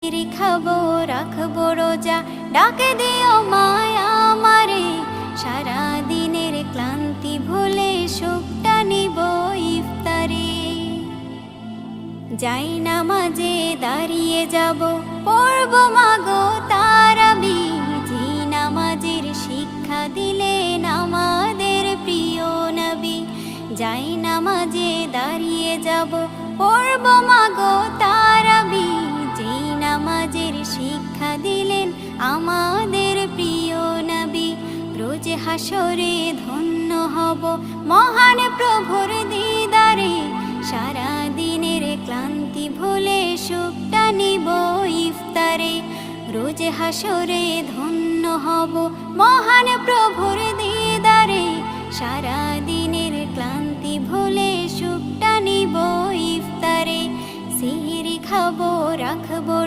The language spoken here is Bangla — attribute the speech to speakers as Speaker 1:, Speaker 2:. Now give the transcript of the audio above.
Speaker 1: সিহরি খাবো রাখবো রোজা, ডাকে দিও মায়া আমারে। সারা দিনের ক্লান্তি ভুলে সুখটা নিব ইফতারে। যাই নামাজে দাঁড়িয়ে যাব, পড়ব মাগো তারাবি। যে নামাজের শিক্ষা দিলেন আমাদের প্রিয় নবী। যাই নামাজে দাঁড়িয়ে যাব, পড়ব মাগো তারাবি। যে নামাজের শিক্ষা দিলেন আমাদের প্রিয় নবী। রোজ হাসরে ধন্য হব মহান প্রভুর দিদারে। সারা দিনের ক্লান্তি ভুলে সুখটা নিব ইফতারে। রোজ হাসরে ধন্য হব মহান প্রভুর দিদারে। সারা দিনের ক্লান্তি ভুলে সুখটা নিব ইফতারে। সিহরি খাবো রাখবো